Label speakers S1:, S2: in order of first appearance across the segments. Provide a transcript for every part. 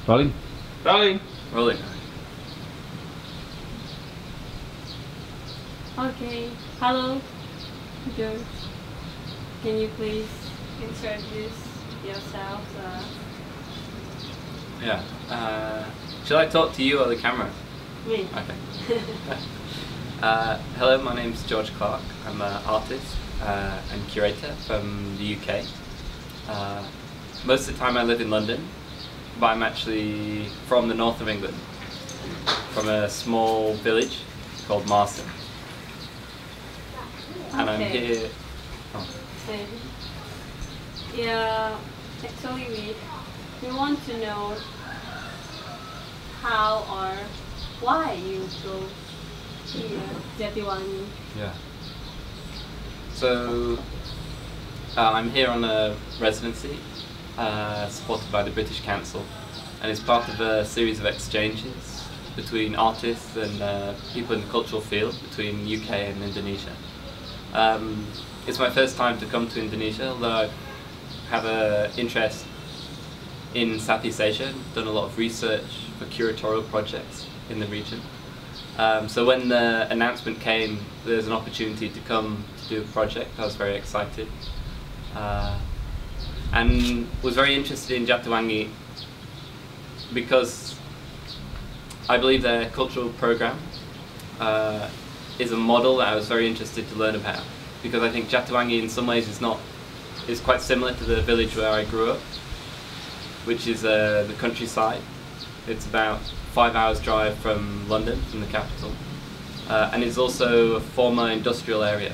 S1: Rolling.
S2: Rolling.
S3: Rolling.
S4: Okay. Hello, George. Can you please introduce yourself?
S3: Yeah. Shall I talk to you or the camera?
S4: Me.
S3: Okay. Hello, my name's George Clark. I'm an artist and curator from the UK. Most of the time I live in London, but I'm actually from the north of England, from a small village called Marston. And I'm here... Oh.
S4: Yeah, actually we want to know how or why you go here, Jatiwangi.
S3: Yeah. So, I'm here on a residency supported by the British Council, and it's part of a series of exchanges between artists and people in the cultural field between UK and Indonesia. It's my first time to come to Indonesia, although I have an interest in Southeast Asia, done a lot of research for curatorial projects in the region. So when the announcement came, there's an opportunity to come to do a project. I was very excited and was very interested in Jatiwangi because I believe their cultural program is a model that I was very interested to learn about, because I think Jatiwangi in some ways is quite similar to the village where I grew up, which is the countryside. It's about 5 hours drive from London, from the capital, and it's also a former industrial area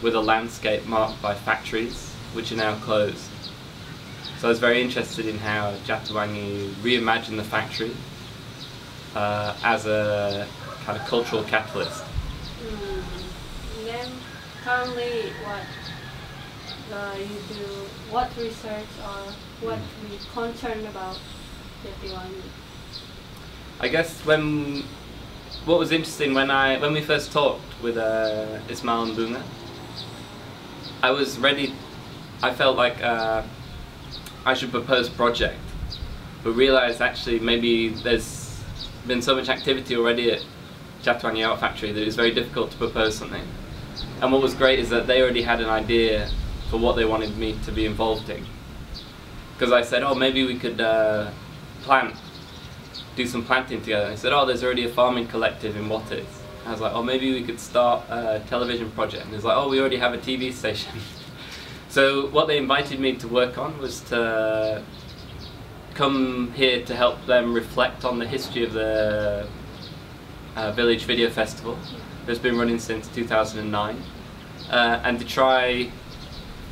S3: with a landscape marked by factories which are now closed. So I was very interested in how Jatiwangi reimagined the factory as a kind of cultural catalyst.
S4: Then currently you do, what research or what we concerned about Jatiwangi?
S3: I guess what was interesting when we first talked with Ismail and Bunga, I felt like I should propose a project, but realised actually maybe there's been so much activity already at Jatiwangi Art Factory that it's very difficult to propose something. And what was great is that they already had an idea for what they wanted me to be involved in. Because I said, oh, maybe we could do some planting together. And they said, oh, there's already a farming collective in what is. I was like, oh, maybe we could start a television project. And it's like, oh, we already have a TV station. So what they invited me to work on was to come here to help them reflect on the history of the Village Video Festival that's been running since 2009, and to try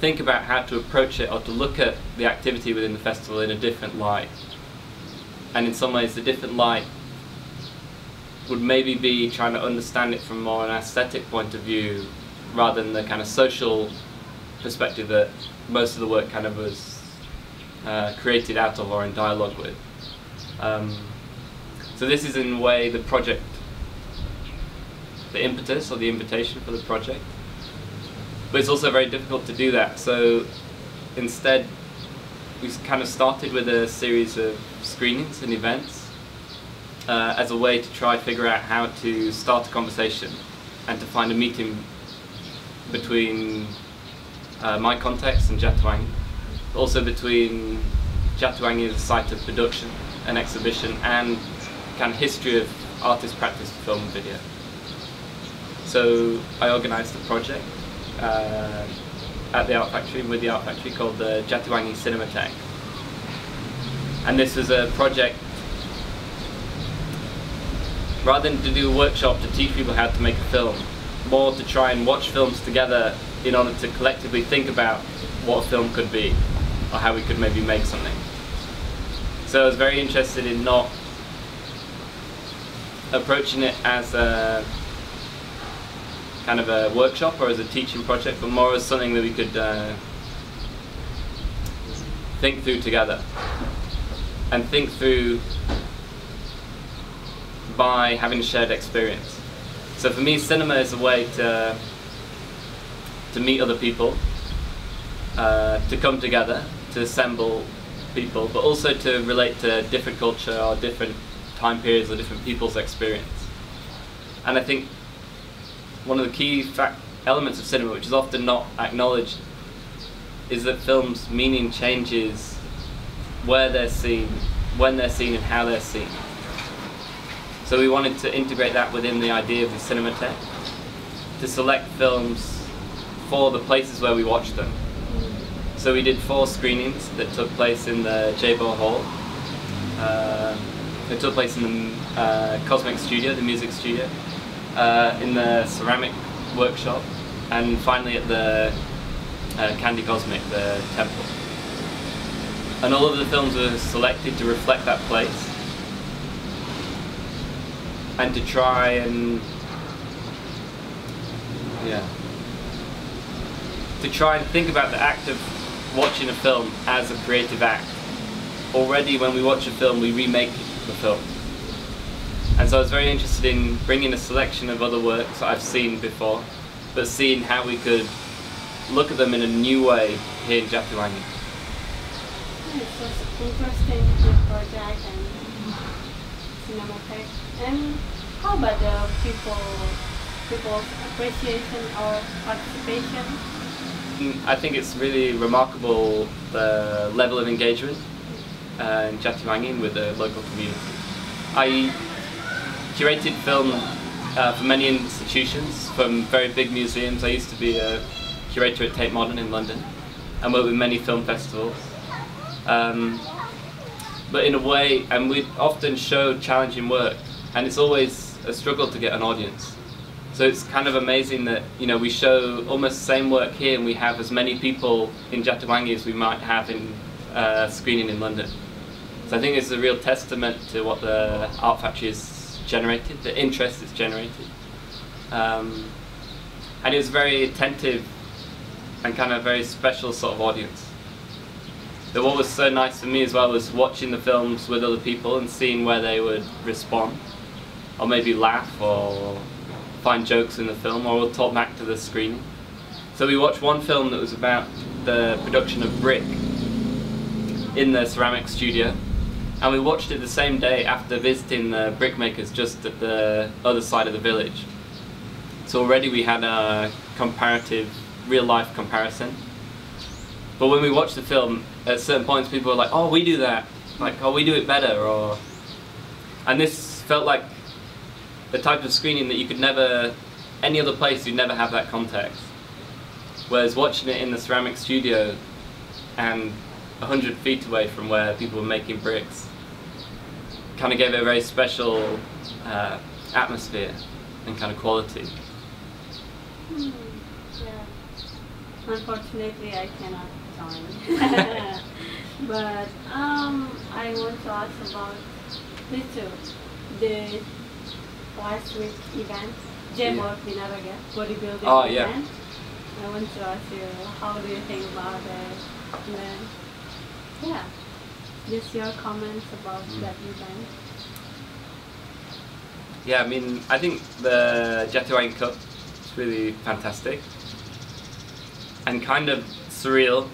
S3: think about how to approach it or to look at the activity within the festival in a different light. And in some ways the different light would maybe be trying to understand it from more an aesthetic point of view rather than the kind of social perspective that most of the work kind of was created out of or in dialogue with. So this is in a way the project, the impetus or the invitation for the project. But it's also very difficult to do that. So instead we kind of started with a series of screenings and events as a way to try figure out how to start a conversation and to find a meeting between my context and Jatiwangi, also between Jatiwangi as a site of production and exhibition and kind of history of artist practice film and video. So I organised a project at the Art Factory and with the Art Factory called the Jatiwangi Cinematheque. And this was a project, rather than to do a workshop to teach people how to make a film, more to try and watch films together in order to collectively think about what a film could be or how we could maybe make something. So I was very interested in not approaching it as a kind of a workshop or as a teaching project, but more as something that we could think through together, and think through by having a shared experience. So for me, cinema is a way to meet other people, to come together, to assemble people, but also to relate to different culture or different time periods or different people's experience. And I think one of the key elements of cinema, which is often not acknowledged, is that film's meaning changes where they're seen, when they're seen, and how they're seen. So we wanted to integrate that within the idea of the Cinematheque, to select films for the places where we watch them. So we did 4 screenings that took place in the Jawa Hall. It took place in the Cosmic Studio, the music studio, in the ceramic workshop, and finally at the Candy Cosmic, the temple. And all of the films were selected to reflect that place and to try and think about the act of watching a film as a creative act. Already when we watch a film, we remake the film. And so I was very interested in bringing a selection of other works that I've seen before, but seeing how we could look at them in a new way here in Jatiwangi.
S4: It's just interesting, the project and Cinematheque. And how about the people's appreciation or participation?
S3: I think it's really remarkable the level of engagement in Jatiwangi with the local community. I curated film for many institutions, from very big museums. I used to be a curator at Tate Modern in London and worked with many film festivals. But in a way, and we often show challenging work, and it's always a struggle to get an audience. So it's kind of amazing that, you know, we show almost the same work here and we have as many people in Jatiwangi as we might have in screening in London. So I think it's a real testament to what the Art Factory has generated, the interest it's generated. And it was very attentive and kind of very special sort of audience. But what was so nice for me as well was watching the films with other people and seeing where they would respond, or maybe laugh, or find jokes in the film, or we'll talk back to the screening. So we watched one film that was about the production of brick in the ceramic studio, and we watched it the same day after visiting the brickmakers just at the other side of the village. So already we had a comparative, real-life comparison. But when we watched the film, at certain points people were like, "Oh, we do that," like, "Oh, we do it better," or... And this felt like the type of screening that you could never, any other place you'd never have that context. Whereas watching it in the ceramic studio and 100 feet away from where people were making bricks kind of gave it a very special atmosphere and kind of quality.
S4: Yeah. Unfortunately, I cannot join. But I want to ask about this too. The last week event, Jawa Barat bodybuilding event. I want to ask you, how do you think about it? And then, yeah, just your comments about that event.
S3: Yeah, I mean, I think the Jatiwangi Cup is really fantastic and kind of surreal.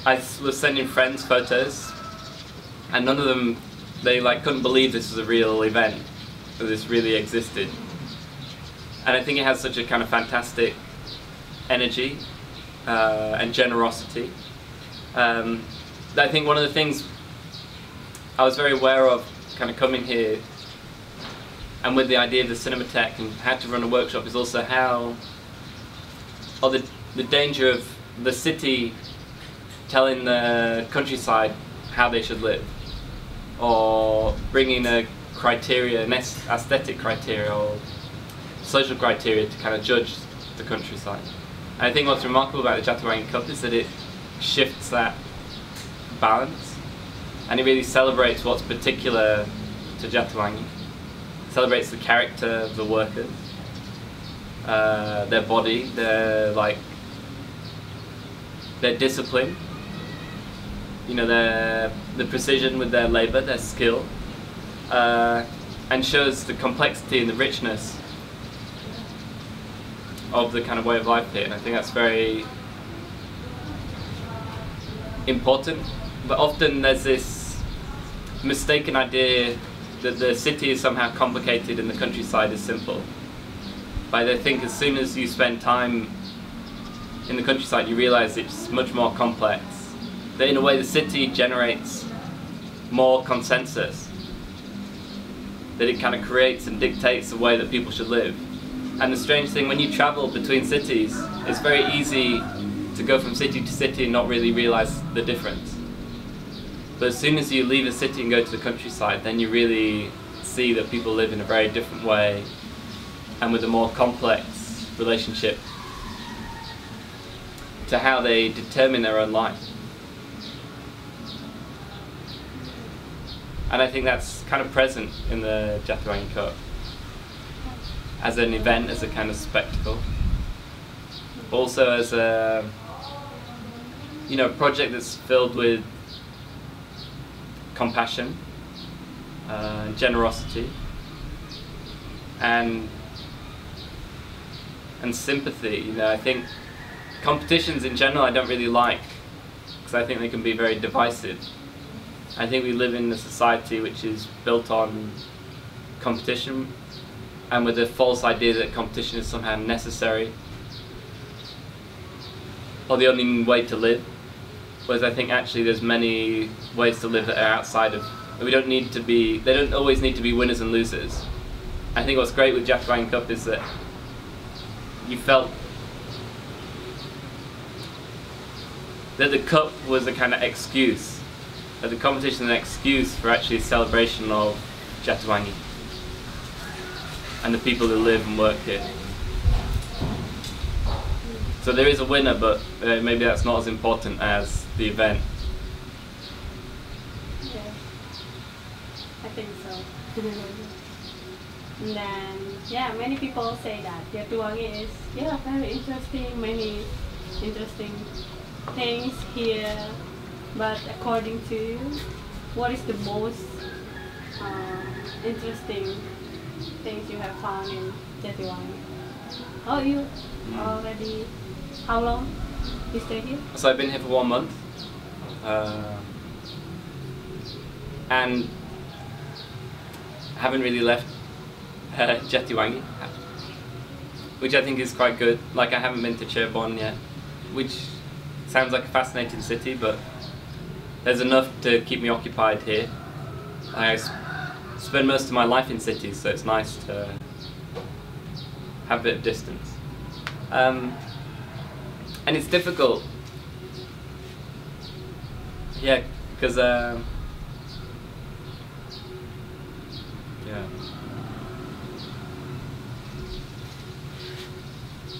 S3: I was sending friends photos, and none of them, they like couldn't believe this was a real event, that this really existed. And I think it has such a kind of fantastic energy and generosity. I think one of the things I was very aware of kind of coming here and with the idea of the Cinematheque and how to run a workshop is also how, or the danger of the city telling the countryside how they should live, or bringing a criteria, an aesthetic criteria or social criteria to kind of judge the countryside. And I think what's remarkable about the Jatiwangi Cup is that it shifts that balance, and it really celebrates what's particular to Jatiwangi. It celebrates the character of the workers, their body, their discipline, you know, the precision with their labour, their skill, and shows the complexity and the richness of the kind of way of life here. And I think that's very important but often there's this mistaken idea that the city is somehow complicated and the countryside is simple. But I think as soon as you spend time in the countryside, you realize it's much more complex. That in a way the city generates more consensus. That it kind of creates and dictates the way that people should live. And the strange thing, when you travel between cities, it's very easy to go from city to city and not really realize the difference. But as soon as you leave a city and go to the countryside, then you really see that people live in a very different way and with a more complex relationship to how they determine their own life. And I think that's kind of present in the Jatiwangi Cup as an event, as a kind of spectacle. Also as a project that's filled with compassion, generosity, and sympathy. I think competitions in general I don't really like, because I think they can be very divisive. I think we live in a society which is built on competition, and with the false idea that competition is somehow necessary or the only way to live. Whereas I think actually there's many ways to live that are outside of, they don't always need to be winners and losers. I think what's great with Jatiwangi Cup is that you felt that the cup was a kind of excuse, that the competition is an excuse for actually a celebration of Jatiwangi and the people who live and work here. So there is a winner, but maybe that's not as important as the event.
S4: Yeah, I think so. And then, many people say that Jatiwangi is very interesting, many interesting things here. But according to you, what is the most interesting things you have found in Jatiwangi? Oh, you already, how long you stay here?
S3: So I've been here for 1 month. And haven't really left Jatiwangi, which I think is quite good. Like, I haven't been to Cirebon yet, which sounds like a fascinating city, but there's enough to keep me occupied here. I spend most of my life in cities, so it's nice to have a bit of distance. And it's difficult, because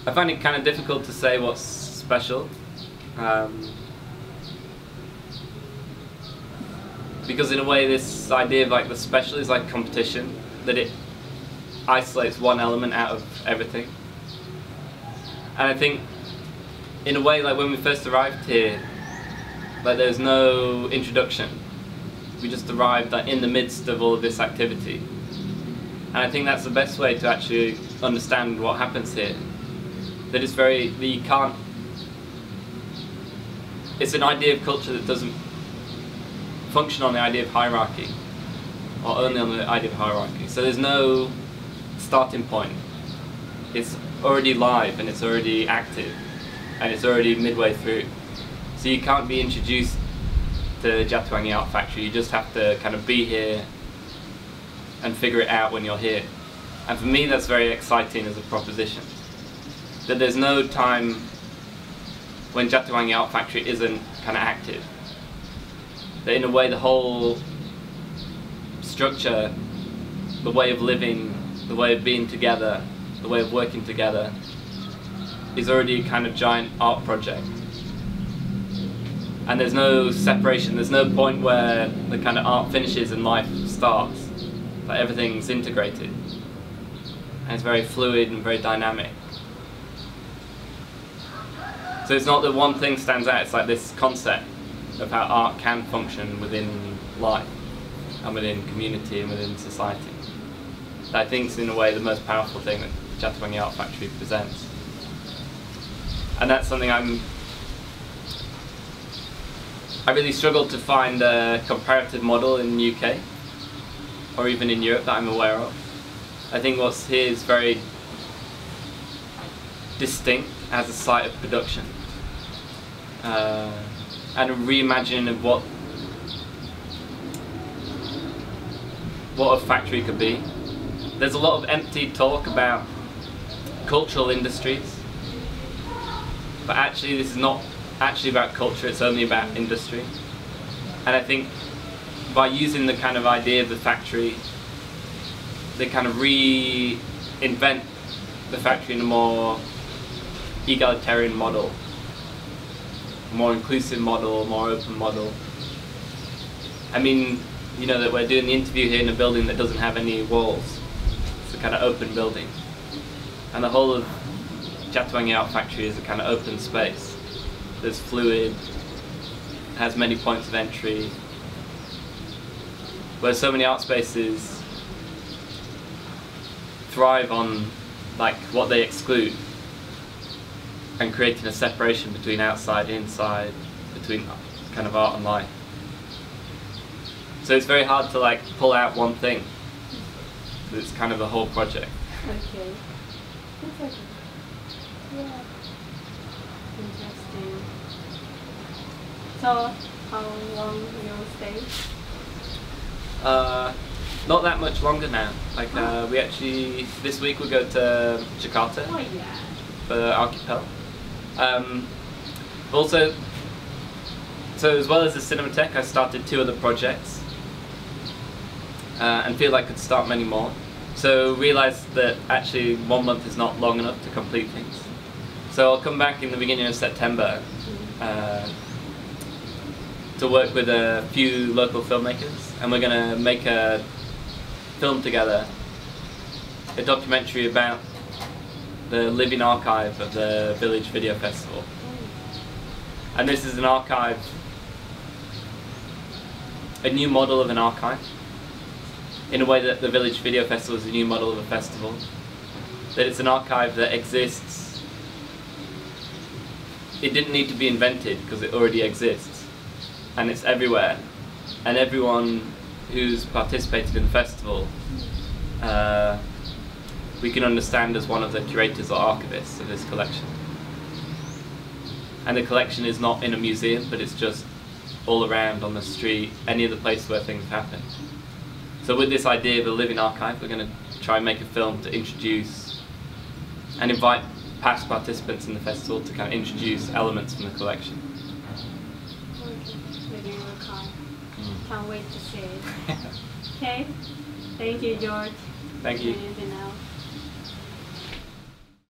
S3: I find it kind of difficult to say what's special, because in a way this idea of like the special is like competition, that it isolates one element out of everything. And I think in a way, like when we first arrived here, like there's no introduction. We just arrived like in the midst of all of this activity. And I think that's the best way to actually understand what happens here. That it's it's an idea of culture that doesn't function on the idea of hierarchy, or only on the idea of hierarchy. So there's no starting point. It's already live and it's already active and it's already midway through. So you can't be introduced to Jatiwangi Art Factory, you just have to kind of be here and figure it out when you're here. And for me that's very exciting as a proposition. That there's no time when Jatiwangi Art Factory isn't kind of active. That in a way the whole structure, the way of living, the way of being together, the way of working together is already a kind of giant art project. And there's no separation, there's no point where the kind of art finishes and life starts. Like everything's integrated. And it's very fluid and very dynamic. So it's not that one thing stands out, it's like this concept of how art can function within life and within community and within society. That I think is in a way the most powerful thing that Jatiwangi Art Factory presents. And that's something I really struggled to find a comparative model in the UK or even in Europe that I'm aware of. I think what's here is very distinct as a site of production and a reimagining of what a factory could be. There's a lot of empty talk about cultural industries, but actually this is not actually about culture, it's only about industry. And I think by using the kind of idea of the factory, they kind of reinvent the factory in a more egalitarian model, a more inclusive model, a more open model. I mean, you know that we're doing the interview here in a building that doesn't have any walls. It's a kind of open building. And the whole of Jatiwangi Art Factory is a kind of open space. There's fluid, has many points of entry. Where so many art spaces thrive on like what they exclude and creating a separation between outside and inside, between kind of art and life. So it's very hard to like pull out one thing, because it's kind of the whole project.
S4: Okay. That's okay. Yeah. Interesting. So, how long will you stay?
S3: Not that much longer now. Like we actually, this week we go to Jakarta
S4: Oh yeah.
S3: for Archipel. Also, so as well as the Cinematheque, I started 2 other projects and feel like I could start many more. So realised that actually 1 month is not long enough to complete things. So I'll come back in the beginning of September to work with a few local filmmakers, and we're going to make a film together, a documentary about the living archive of the Village Video Festival. And this is an archive, a new model of an archive, in a way that the Village Video Festival is a new model of a festival. That it's an archive that exists. It didn't need to be invented because it already exists. And it's everywhere. And everyone who's participated in the festival, we can understand as one of the curators or archivists of this collection. And the collection is not in a museum, but it's just all around on the street, any other place where things happen. So with this idea of a living archive, we're going to try and make a film to introduce and invite past participants in the festival to kind of introduce elements from the collection.
S4: Okay. Living archive. Can't wait to see it. Okay. Thank you, George.
S3: Thank you.
S4: Anything else?